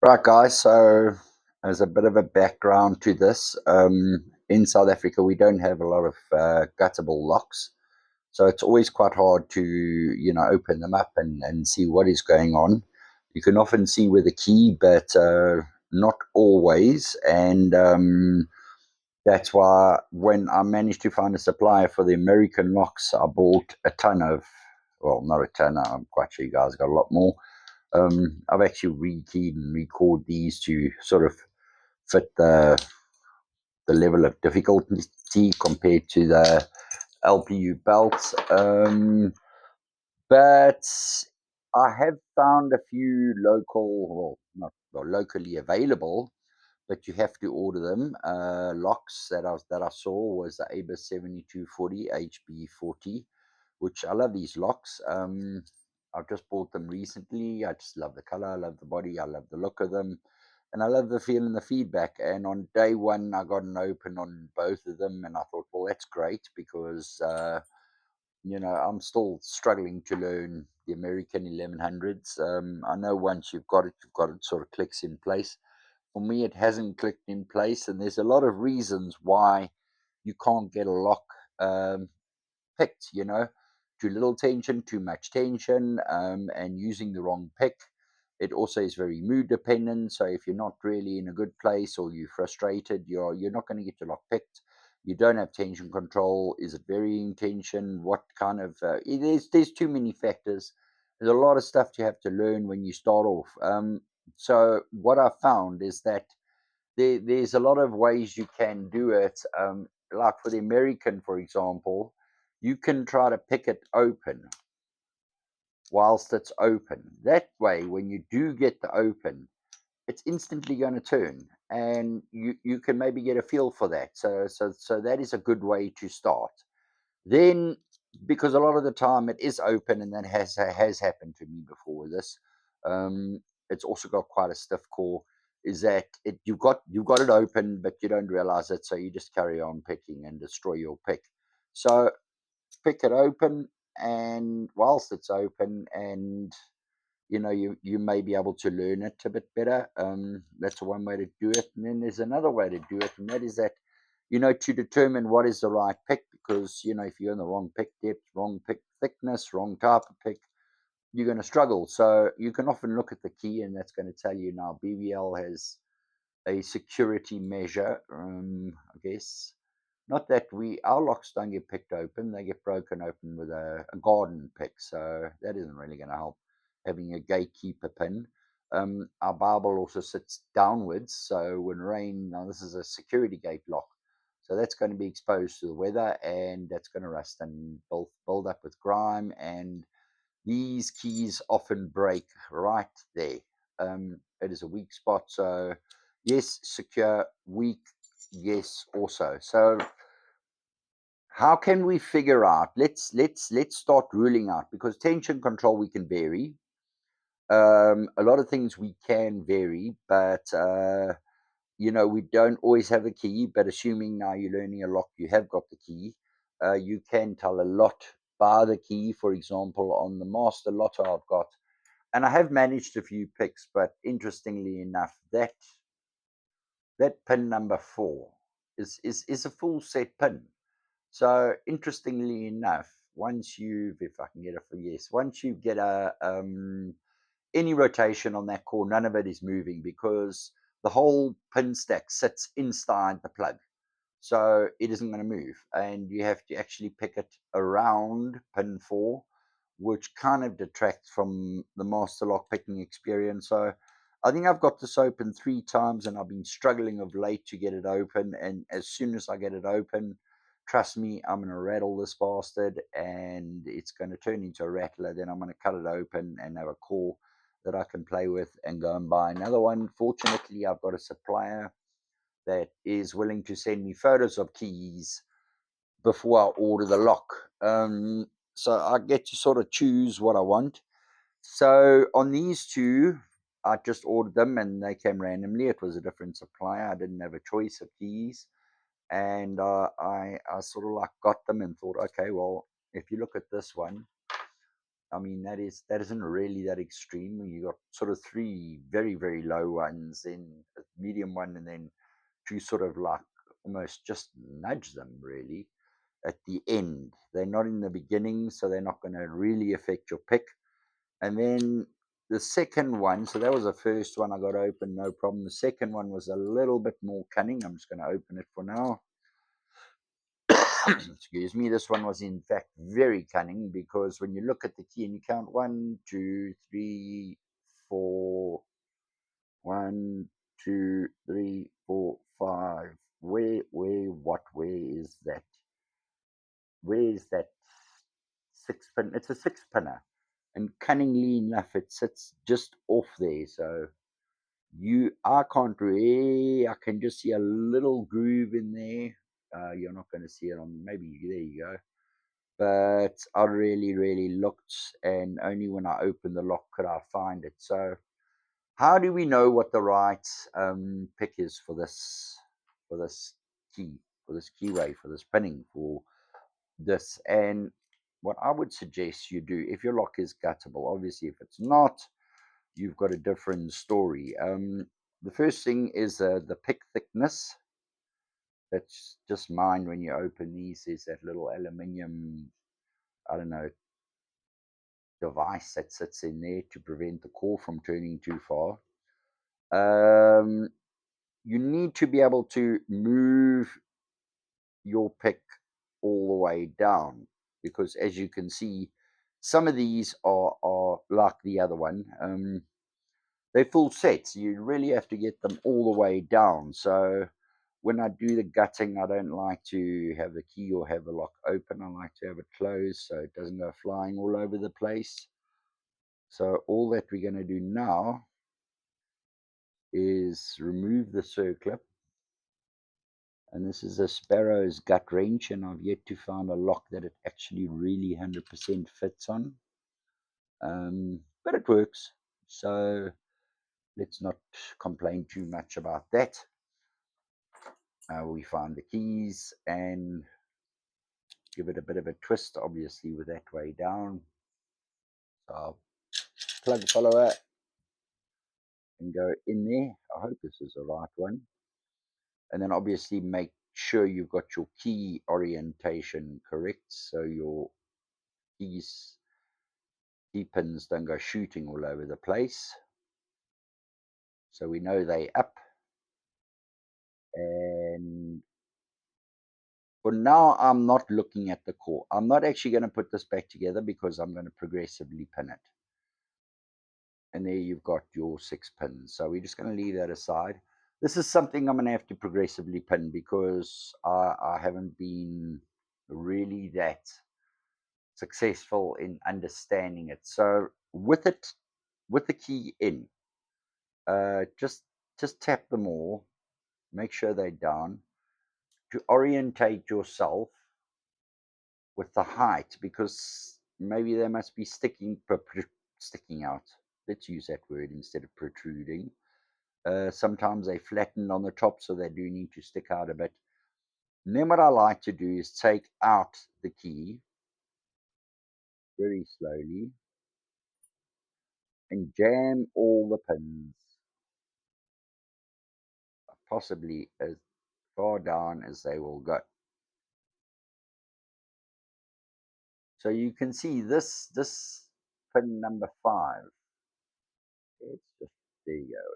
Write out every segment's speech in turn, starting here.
Right, guys. So, as a bit of a background to this, in South Africa, we don't have a lot of guttable locks. So, it's always quite hard to, open them up and see what is going on. You can often see with a key, but not always. And that's why when I managed to find a supplier for the American locks, I bought a ton of, well, not a ton, I'm quite sure you guys got a lot more. I've actually rekeyed and record these to sort of fit the level of difficulty compared to the LPU belts. But I have found a few local, well, not well, locally available, but you have to order them. Locks that I saw was the ABIS 7240 HB40, which I love these locks. I've just bought them recently. I just love the color, I love the body, I love the look of them, and I love the feel and the feedback. And on day one, I got an open on both of them, and I thought, well, that's great because I'm still struggling to learn the American 1100s. I know once you've got it sort of clicks in place. For me, it hasn't clicked in place, and there's a lot of reasons why you can't get a lock um, picked. Too little tension, too much tension, and using the wrong pick. It also is very mood dependent. So if you're not really in a good place or you're frustrated, you're not going to get your lock picked. You don't have tension control. Is it varying tension? What kind of? There's too many factors. There's a lot of stuff you have to learn when you start off. So what I found is that there's a lot of ways you can do it. Like for the American, for example, you can try to pick it open whilst it's open. That way, when you do get the open, it's instantly going to turn, and you can maybe get a feel for that. So that is a good way to start. Then, because a lot of the time it is open, and that has happened to me before with this. Um, it's also got quite a stiff core. Is that it? You've got it open, but you don't realize it, so you just carry on picking and destroy your pick. So pick it open, and whilst it's open, and you may be able to learn it a bit better. That's one way to do it, and then there's another way to do it, and that is that to determine what is the right pick, because if you're in the wrong pick depth, wrong pick thickness, wrong type of pick, you're going to struggle. So you can often look at the key, and that's going to tell you now. BVL has a security measure, I guess. Not that our locks don't get picked open; they get broken open with a garden pick. So that isn't really going to help having a gatekeeper pin. Our Bible also sits downwards, so when rain, now this is a security gate lock, so that's going to be exposed to the weather, and that's going to rust and build up with grime, and these keys often break right there. It is a weak spot, so yes, secure, weak, yes, also. So how can we figure out? Let's start ruling out, because tension control we can vary. A lot of things we can vary, but we don't always have a key. But assuming now you're learning a lock, you have got the key. You can tell a lot by the key. For example, on the Master Lotto I've got, and I have managed a few picks, but interestingly enough, that pin number 4 is a full set pin. So interestingly enough, once you've, if I can get it for yes, once you get any rotation on that core, none of it is moving, because the whole pin stack sits inside the plug. So it isn't going to move, and you have to actually pick it around pin 4, which kind of detracts from the master lock picking experience. So I think I've got this open 3 times, and I've been struggling of late to get it open. And as soon as I get it open, trust me, I'm going to rattle this bastard, and it's going to turn into a rattler. Then I'm going to cut it open and have a core that I can play with and go and buy another one. Fortunately, I've got a supplier that is willing to send me photos of keys before I order the lock. So I get to sort of choose what I want. So on these two, I just ordered them, and they came randomly. It was a different supplier. I didn't have a choice of keys, and I sort of like got them and thought, okay, well, if you look at this one, I mean, that isn't really that extreme. You got sort of three very, very low ones, then a medium one, and then two sort of like almost just nudge them really at the end. They're not in the beginning, so they're not going to really affect your pick. And then the second one, so that was the first one I got open, no problem. The second one was a little bit more cunning. I'm just going to open it for now. Excuse me. This one was in fact very cunning because when you look at the key and you count 1, 2, 3, 4, 1, 2, 3, 4, 5. Where is that? Where is that six pin? It's a six pinner, and cunningly enough, it sits just off there. So I can't really. I can just see a little groove in there. You're not going to see it on. Maybe there you go. But I really, really looked, and only when I opened the lock could I find it. So how do we know what the right pick is for this key, for this keyway, for this pinning, for this? And what I would suggest you do, if your lock is guttable, obviously, if it's not, you've got a different story. The first thing is the pick thickness. That's just mine when you open these. Is that little aluminium, I don't know, device that sits in there to prevent the core from turning too far. Um, you need to be able to move your pick all the way down because, as you can see, some of these are like the other one. They're full sets. You really have to get them all the way down. So when I do the gutting, I don't like to have the key or have the lock open. I like to have it closed so it doesn't go flying all over the place. So all that we're going to do now is remove the circlip. And this is a Sparrow's gut wrench, and I've yet to find a lock that it actually really 100% fits on. But it works. So let's not complain too much about that. We find the keys and give it a bit of a twist, obviously, with that way down. So I'll plug follower and go in there. I hope this is the right one. And then obviously make sure you've got your key orientation correct. So your key pins don't go shooting all over the place. So we know they up. And for now, I'm not looking at the core. I'm not actually going to put this back together because I'm going to progressively pin it. And there you've got your 6 pins. So we're just going to leave that aside. This is something I'm going to have to progressively pin because I haven't been really that successful in understanding it. So with the key in, just tap them all, make sure they're down, to orientate yourself with the height because maybe they must be sticking out. Let's use that word instead of protruding. Sometimes they flatten on the top, so they do need to stick out a bit. And then what I like to do is take out the key very slowly and jam all the pins, possibly as far down as they will go. So you can see this pin number 5. It's just there you go.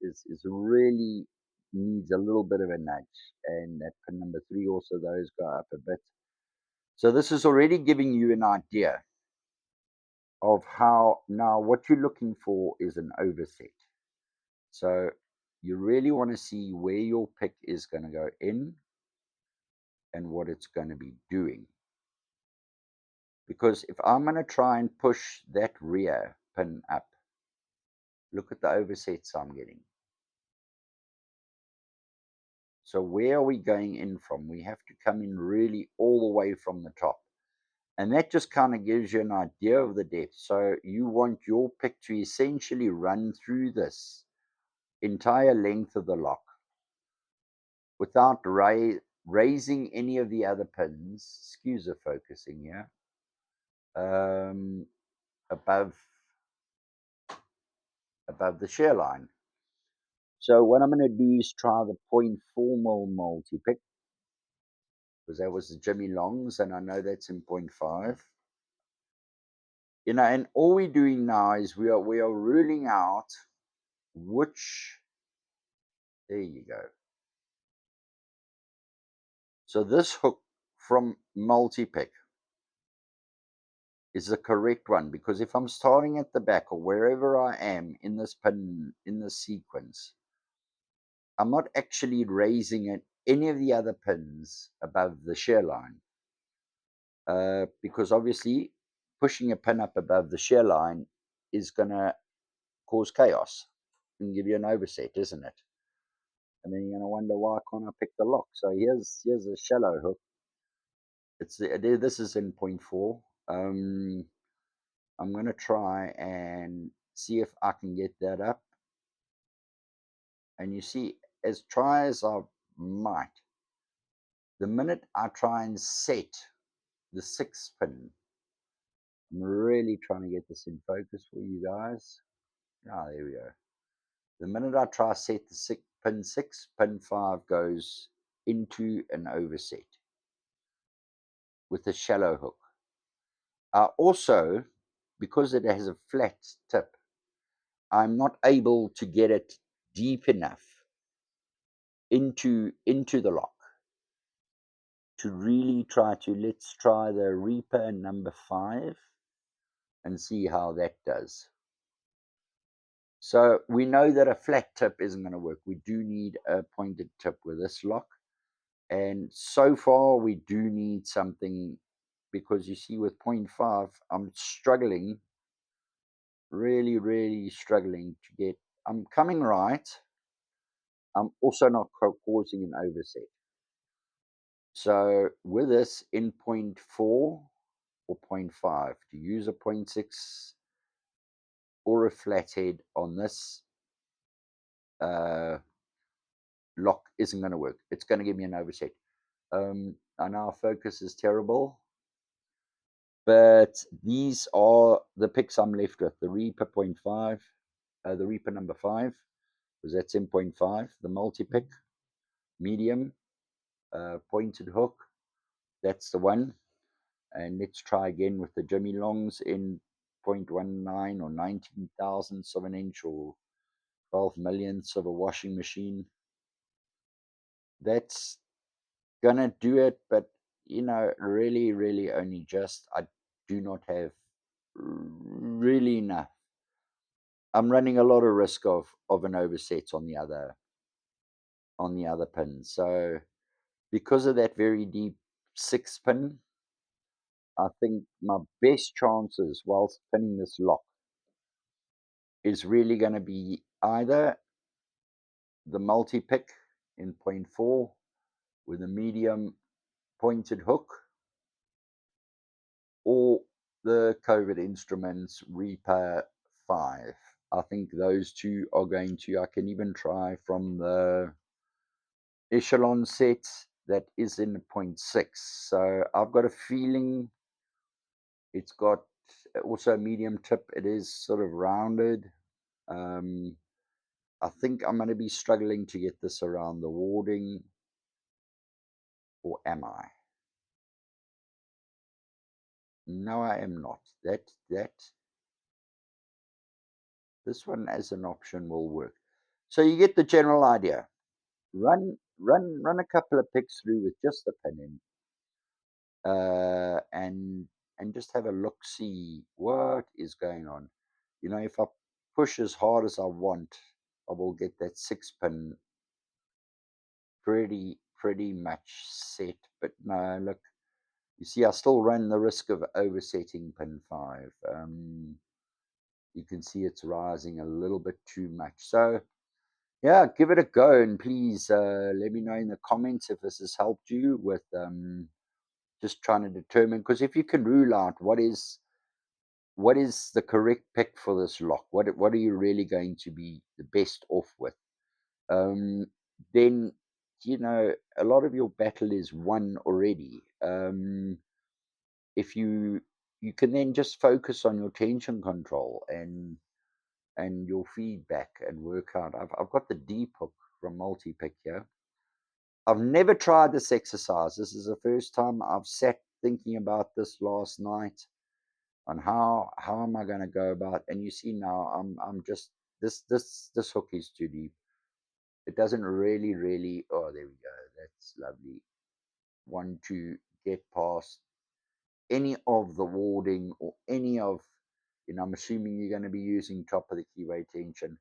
Is really needs a little bit of a nudge, and that pin number 3 also, those go up a bit. So this is already giving you an idea of how now what you're looking for is an overset. So you really want to see where your pick is going to go in and what it's going to be doing. Because if I'm going to try and push that rear pin up, look at the oversets I'm getting. So where are we going in from? We have to come in really all the way from the top. And that just kind of gives you an idea of the depth. So you want your pick to essentially run through this entire length of the lock without raising any of the other pins. Excuse the focusing here. above the shear line. So what I'm going to do is try the point 0.4 mil multi-pick, because that was the Jimmy Longs, and I know that's in 0.5. And all we're doing now is we are ruling out which. There you go. So this hook from multi-pick is the correct one, because if I'm starting at the back or wherever I am in this pin, in this sequence, I'm not actually raising it any of the other pins above the shear line, because obviously pushing a pin up above the shear line is going to cause chaos and give you an overset, isn't it? And then you're going to wonder, why can't I pick the lock? So here's a shallow hook. This is in 0.4. I'm going to try and see if I can get that up. And you see, as try as I might, the minute I try and set the 6 pin, I'm really trying to get this in focus for you guys. Ah, there we go. The minute I try set the pin 6, pin 5 goes into an overset with a shallow hook. Also, because it has a flat tip, I'm not able to get it deep enough into the lock to really let's try the Reaper number 5 and see how that does. So we know that a flat tip isn't going to work. We do need a pointed tip with this lock. And so far we do need something, because you see with 0.5, I'm struggling, really struggling to get, I'm coming right. I'm also not causing an overset. So with this in 0.4 or 0.5, to use a 0.6 or a flathead on this lock isn't going to work. It's going to give me an overset. I know our focus is terrible, but these are the picks I'm left with. The Reaper 0.5, the Reaper number 5, because that's in 0.5. The multi-pick, medium, pointed hook, that's the one. And let's try again with the Jimmy Longs in 0.19 or 19 thousandths of an inch or 12 millionths of a washing machine. That's gonna do it, but really only just. I do not have really enough. I'm running a lot of risk of an overset on the other pin. So because of that very deep 6 pin, I think my best chances whilst pinning this lock is really going to be either the multi-pick in 0.4 with a medium pointed hook, or the COVID Instruments Reaper 5. I think those two are going to, I can even try from the Echelon set that is in 0.6. So I've got a feeling it's got also a medium tip. It is sort of rounded. I think I'm going to be struggling to get this around the warding, or am I? No, I am not. This one as an option will work. So you get the general idea. Run a couple of picks through with just the pin in, and just have a look, see what is going on. If I push as hard as I want, I will get that 6 pin pretty much set. But no, look, you see, I still run the risk of oversetting pin 5. You can see it's rising a little bit too much. So yeah, give it a go, and please let me know in the comments if this has helped you with just trying to determine, because if you can rule out what is the correct pick for this lock, what are you really going to be the best off with, then a lot of your battle is won already. If you you can then just focus on your tension control and your feedback and work out. I've got the deep hook from multi-pick here. I've never tried this exercise. This is the first time I've sat thinking about this last night on how am I going to go about. And you see now I'm just this hook is too deep. It doesn't really. Oh, there we go. That's lovely. Want to get past any of the warding or any of, I'm assuming you're going to be using top of the keyway tension.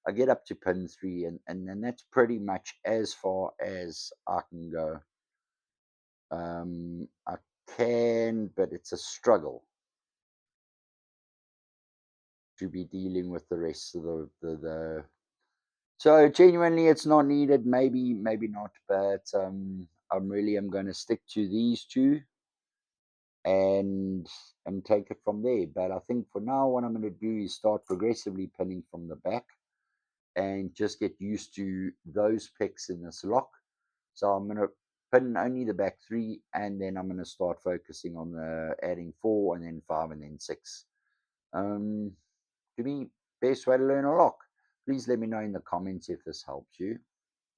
I get up to pin 3, and then that's pretty much as far as I can go. I can, but it's a struggle to be dealing with the rest of the. So genuinely, it's not needed. Maybe not, but I'm going to stick to these two and take it from there. But I think for now, what I'm going to do is start progressively pinning from the back and just get used to those picks in this lock. So I'm going to pin only the back 3, and then I'm going to start focusing on the adding 4 and then 5 and then 6. To me, best way to learn a lock. Please let me know in the comments if this helps you.